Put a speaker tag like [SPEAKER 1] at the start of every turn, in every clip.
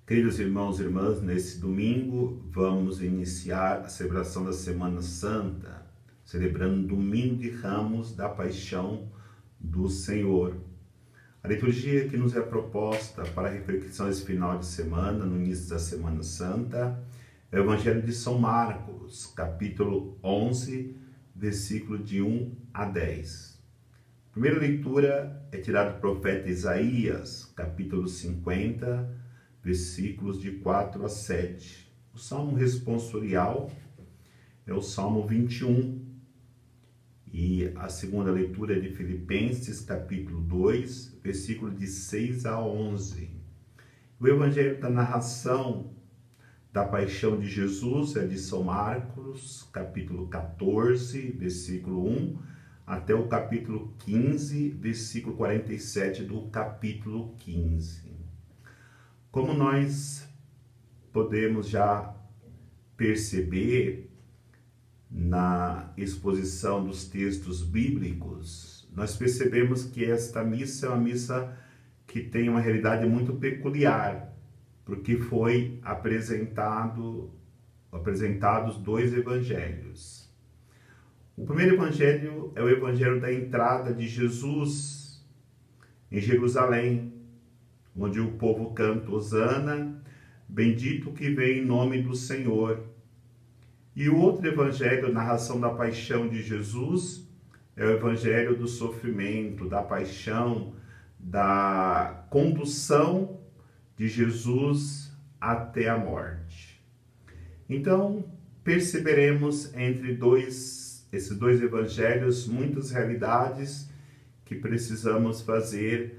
[SPEAKER 1] Queridos irmãos e irmãs, nesse domingo vamos iniciar a celebração da Semana Santa, celebrando o Domingo de Ramos da Paixão do Senhor. A liturgia que nos é proposta para a reflexão esse final de semana, no início da Semana Santa, é o Evangelho de São Marcos, capítulo 11, versículo de 1 a 10. A primeira leitura é tirada do profeta Isaías, capítulo 50, versículos de 4 a 7. O salmo responsorial é o Salmo 21. E a segunda leitura é de Filipenses, capítulo 2, versículo de 6 a 11. O evangelho da narração da paixão de Jesus é de São Marcos, capítulo 14, versículo 1, até o capítulo 15, versículo 47 do capítulo 15. Como nós podemos já perceber na exposição dos textos bíblicos, nós percebemos que esta missa é uma missa que tem uma realidade muito peculiar, porque foi apresentados dois evangelhos. O primeiro evangelho é o evangelho da entrada de Jesus em Jerusalém, onde o povo canta Hosana, bendito que vem em nome do Senhor. E o outro evangelho, a narração da paixão de Jesus, é o evangelho do sofrimento, da paixão, da condução de Jesus até a morte. Então, perceberemos entre esses dois evangelhos muitas realidades que precisamos fazer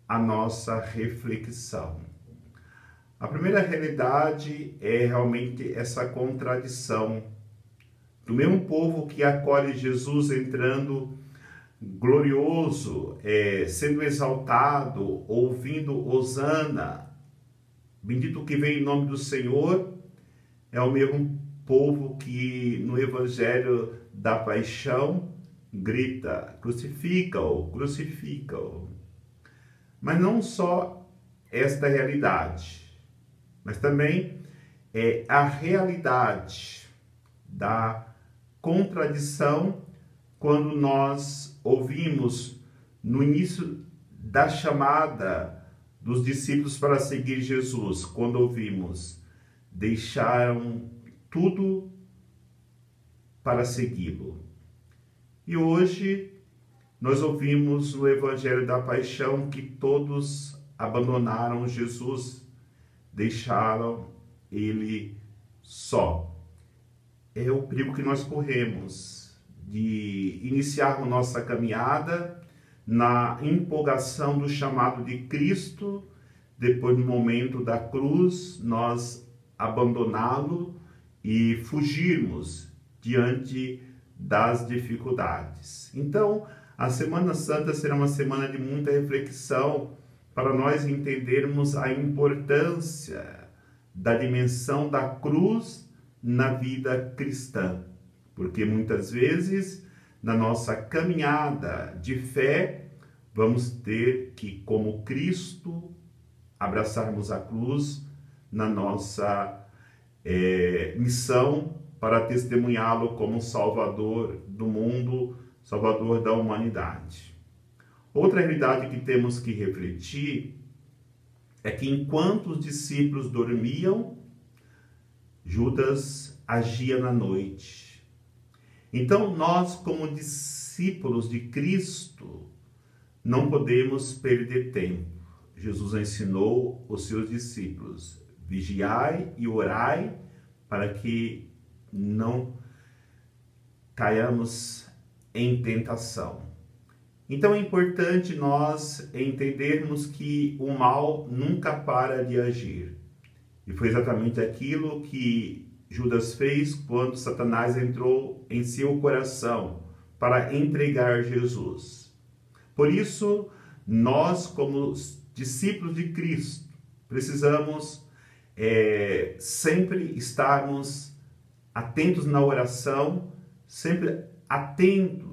[SPEAKER 1] a nossa reflexão. A primeira realidade é realmente essa contradição do mesmo povo que acolhe Jesus entrando glorioso, sendo exaltado, ouvindo Hosana, bendito que vem em nome do Senhor, é o mesmo povo que no evangelho da paixão grita, crucifica-o, crucifica-o. Mas não só esta realidade, mas também a realidade da contradição quando nós ouvimos no início da chamada dos discípulos para seguir Jesus, quando ouvimos, deixaram tudo para segui-lo. E hoje nós ouvimos no Evangelho da Paixão que todos abandonaram Jesus, deixaram ele só. É o perigo que nós corremos de iniciarmos nossa caminhada na empolgação do chamado de Cristo, depois no momento da cruz, nós abandoná-lo e fugirmos diante das dificuldades. Então, a Semana Santa será uma semana de muita reflexão para nós entendermos a importância da dimensão da cruz na vida cristã. Porque muitas vezes, na nossa caminhada de fé, vamos ter que, como Cristo, abraçarmos a cruz na nossa missão para testemunhá-lo como Salvador do mundo, Salvador da humanidade. Outra realidade que temos que refletir é que enquanto os discípulos dormiam, Judas agia na noite. Então nós, como discípulos de Cristo, não podemos perder tempo. Jesus ensinou os seus discípulos: vigiai e orai para que não caiamos em tentação. Então é importante nós entendermos que o mal nunca para de agir. E foi exatamente aquilo que Judas fez quando Satanás entrou em seu coração para entregar Jesus. Por isso, nós, como discípulos de Cristo, precisamos sempre estarmos atentos na oração, sempre atentos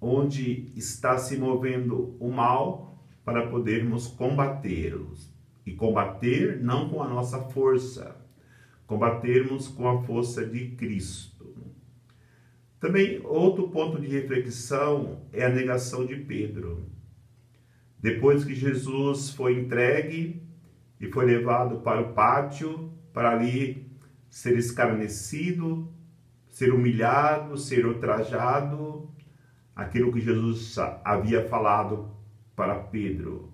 [SPEAKER 1] onde está se movendo o mal para podermos combatê-los. e combater não com a nossa força, combatermos com a força de Cristo. Também outro ponto de reflexão é a negação de Pedro. Depois que Jesus foi entregue e foi levado para o pátio, para ali ser escarnecido, ser humilhado, ser ultrajado, aquilo que Jesus havia falado para Pedro: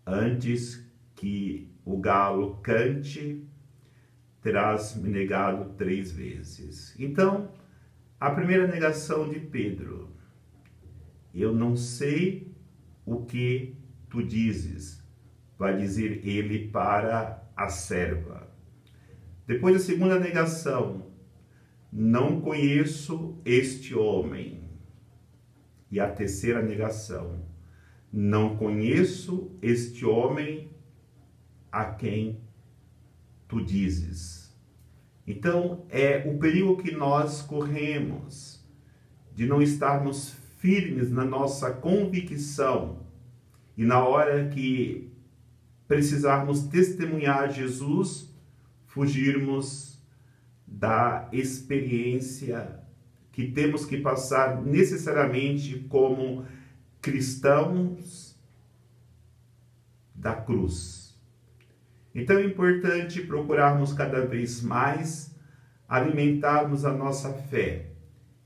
[SPEAKER 1] antes que o galo cante, terás me negado 3 vezes. Então, a primeira negação de Pedro: eu não sei o que tu dizes, vai dizer ele para a serva. Depois a segunda negação: não conheço este homem. E a terceira negação: não conheço este homem a quem tu dizes. Então, é o perigo que nós corremos de não estarmos firmes na nossa convicção e na hora que precisarmos testemunhar Jesus, fugirmos da experiência que temos que passar necessariamente como cristãos da cruz. Então é importante procurarmos cada vez mais alimentarmos a nossa fé.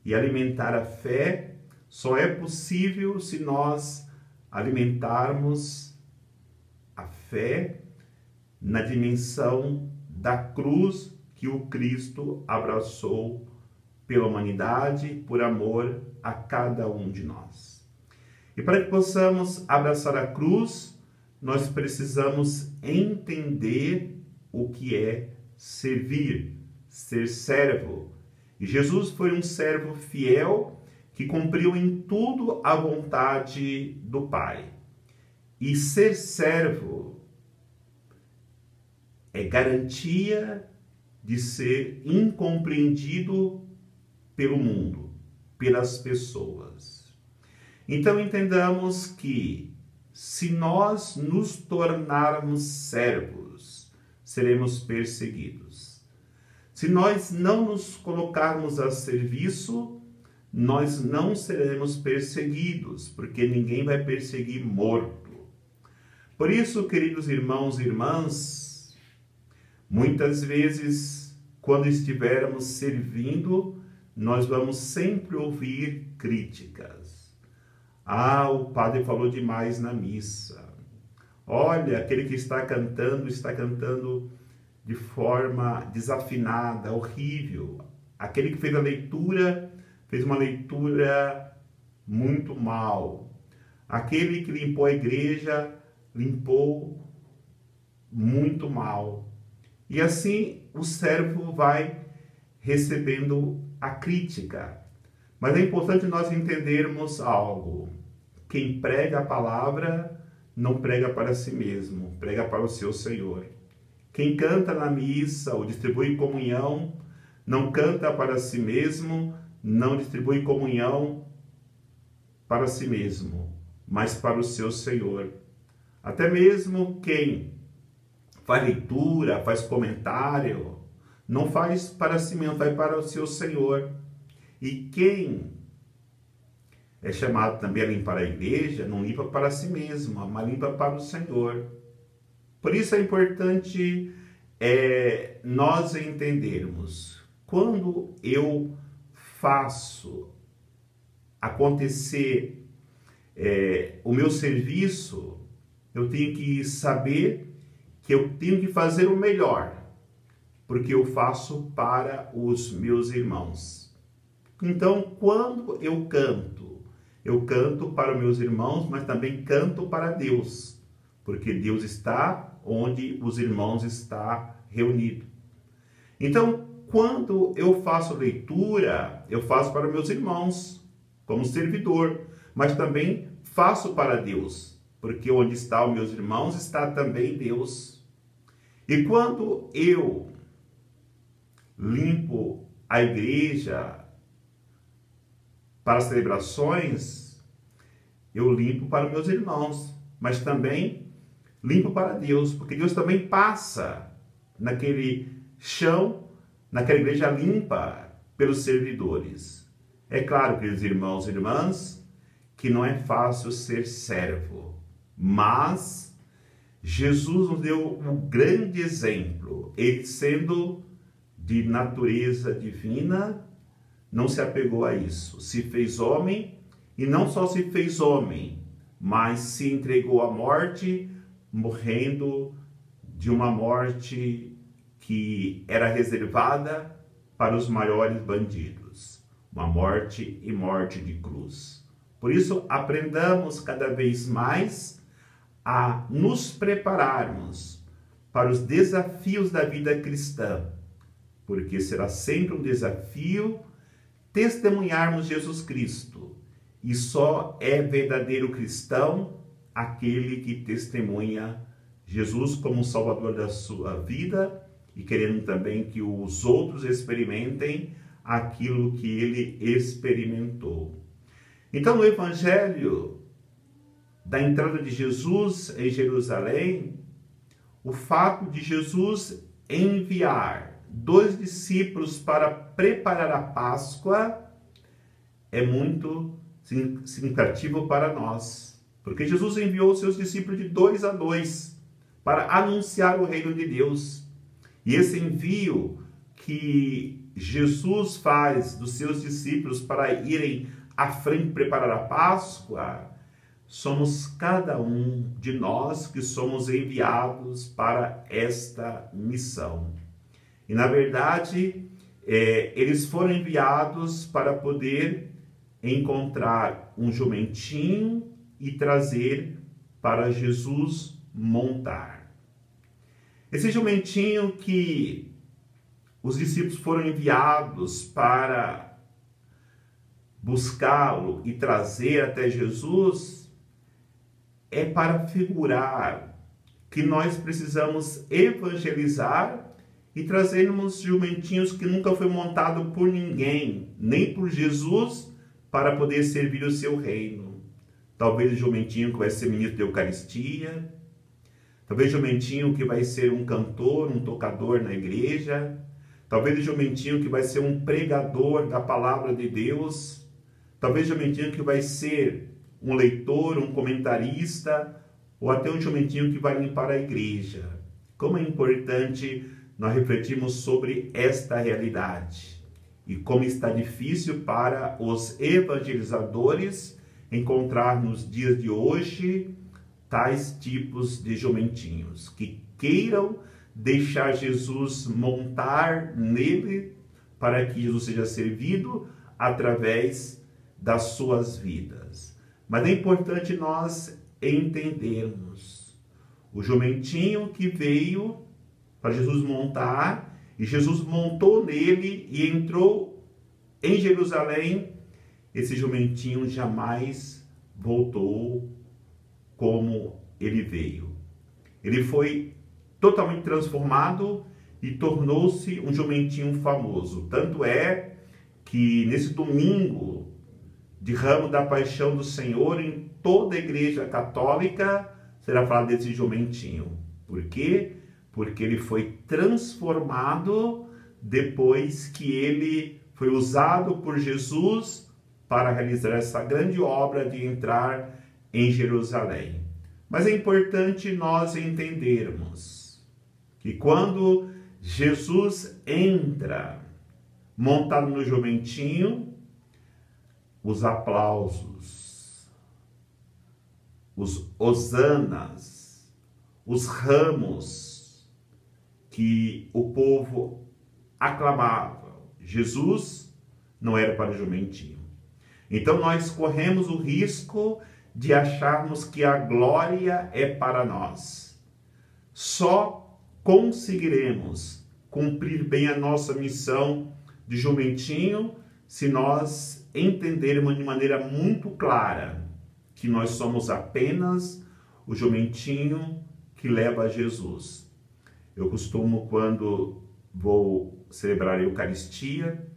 [SPEAKER 1] E alimentar a fé só é possível se nós alimentarmos a fé na dimensão da cruz que o Cristo abraçou pela humanidade, por amor a cada um de nós. E para que possamos abraçar a cruz, nós precisamos entender o que é servir, ser servo. E Jesus foi um servo fiel que cumpriu em tudo a vontade do Pai. E ser servo é garantia de ser incompreendido pelo mundo, pelas pessoas. Então entendamos que se nós nos tornarmos servos, seremos perseguidos. Se nós não nos colocarmos a serviço, nós não seremos perseguidos, porque ninguém vai perseguir morto. Por isso, queridos irmãos e irmãs, muitas vezes, quando estivermos servindo, nós vamos sempre ouvir críticas. Ah, o padre falou demais na missa. Olha, aquele que está cantando de forma desafinada, horrível. Aquele que fez uma leitura muito mal. Aquele que limpou a igreja, limpou muito mal. E assim o servo vai recebendo a crítica. Mas é importante nós entendermos algo. Quem prega a palavra não prega para si mesmo, prega para o seu Senhor. Quem canta na missa ou distribui comunhão, não canta para si mesmo, não distribui comunhão para si mesmo, mas para o seu Senhor. Até mesmo quem faz leitura, faz comentário, não faz para si mesmo, faz para o seu Senhor. E quem é chamado também a limpar a igreja, não limpa para si mesmo, mas limpa para o Senhor. Por isso é importante nós entendermos, quando eu faço acontecer o meu serviço, eu tenho que saber que eu tenho que fazer o melhor, porque eu faço para os meus irmãos. Então, quando eu canto para os meus irmãos, mas também canto para Deus, porque Deus está onde os irmãos estão reunidos. Então, quando eu faço leitura, eu faço para meus irmãos, como servidor, mas também faço para Deus, porque onde estão os meus irmãos está também Deus. E quando eu limpo a igreja para as celebrações, eu limpo para meus irmãos, mas também limpo para Deus, porque Deus também passa naquele chão, naquela igreja limpa pelos servidores. É claro, queridos irmãos e irmãs, que não é fácil ser servo, mas Jesus nos deu um grande exemplo. Ele, sendo de natureza divina, não se apegou a isso. Se fez homem, e não só se fez homem, mas se entregou à morte, morrendo de uma morte que era reservada para os maiores bandidos. Uma morte e morte de cruz. Por isso, aprendamos cada vez mais a nos prepararmos para os desafios da vida cristã, porque será sempre um desafio testemunharmos Jesus Cristo, e só é verdadeiro cristão aquele que testemunha Jesus como Salvador da sua vida e querendo também que os outros experimentem aquilo que ele experimentou. Então, no Evangelho da entrada de Jesus em Jerusalém, o fato de Jesus enviar 2 discípulos para preparar a Páscoa é muito significativo para nós, porque Jesus enviou seus discípulos de 2 a 2 para anunciar o reino de Deus. E esse envio que Jesus faz dos seus discípulos para irem à frente preparar a Páscoa, somos cada um de nós que somos enviados para esta missão. E na verdade, eles foram enviados para poder encontrar um jumentinho e trazer para Jesus montar. Esse jumentinho que os discípulos foram enviados para buscá-lo e trazer até Jesus é para figurar que nós precisamos evangelizar e trazermos jumentinhos que nunca foi montado por ninguém, nem por Jesus, para poder servir o seu reino. Talvez o jumentinho que vai ser ministro da Eucaristia, talvez o jumentinho que vai ser um cantor, um tocador na igreja, talvez o jumentinho que vai ser um pregador da palavra de Deus, talvez o jumentinho que vai ser um leitor, um comentarista, ou até um jumentinho que vai limpar a igreja. Como é importante nós refletirmos sobre esta realidade e como está difícil para os evangelizadores encontrar nos dias de hoje tais tipos de jumentinhos que queiram deixar Jesus montar nele para que Jesus seja servido através das suas vidas. Mas é importante nós entendermos o jumentinho que veio para Jesus montar, e Jesus montou nele e entrou em Jerusalém. Esse jumentinho jamais voltou como ele veio. Ele foi totalmente transformado e tornou-se um jumentinho famoso. Tanto é que nesse domingo de Ramos da Paixão do Senhor, em toda a igreja católica, será falado desse jumentinho. Por quê? Porque ele foi transformado depois que ele foi usado por Jesus para realizar essa grande obra de entrar em Jerusalém. Mas é importante nós entendermos que quando Jesus entra montado no jumentinho, os aplausos, os hosanas, os ramos que o povo aclamava, Jesus não era para o jumentinho. Então nós corremos o risco de acharmos que a glória é para nós. Só conseguiremos cumprir bem a nossa missão de jumentinho se nós entendermos de maneira muito clara que nós somos apenas o jumentinho que leva a Jesus. Eu costumo, quando vou celebrar a Eucaristia,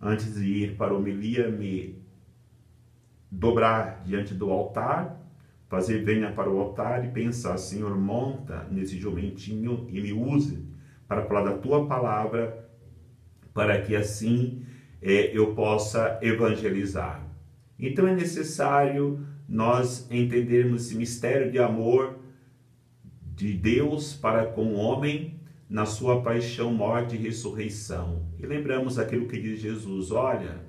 [SPEAKER 1] antes de ir para a homilia, me dobrar diante do altar, fazer venha para o altar e pensar: Senhor, monta nesse jumentinho e me use para falar da tua palavra, para que assim eu possa evangelizar. Então é necessário nós entendermos esse mistério de amor de Deus para com o homem na sua paixão, morte e ressurreição. E lembramos aquilo que diz Jesus: olha,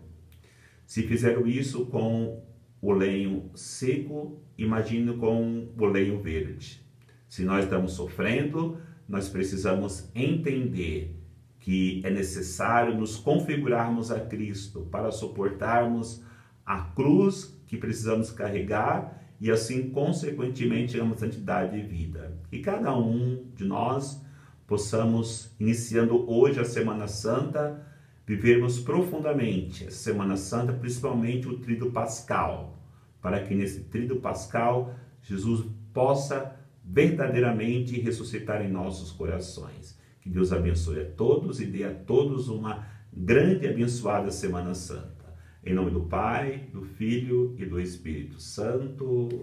[SPEAKER 1] se fizeram isso com o lenho seco, imagine com o lenho verde. Se nós estamos sofrendo, nós precisamos entender que é necessário nos configurarmos a Cristo para suportarmos a cruz que precisamos carregar e assim, consequentemente, uma santidade de vida. E cada um de nós possamos, iniciando hoje a Semana Santa, vivermos profundamente a Semana Santa, principalmente o Tríduo Pascal, para que nesse Tríduo Pascal Jesus possa verdadeiramente ressuscitar em nossos corações. Que Deus abençoe a todos e dê a todos uma grande e abençoada Semana Santa. Em nome do Pai, do Filho e do Espírito Santo.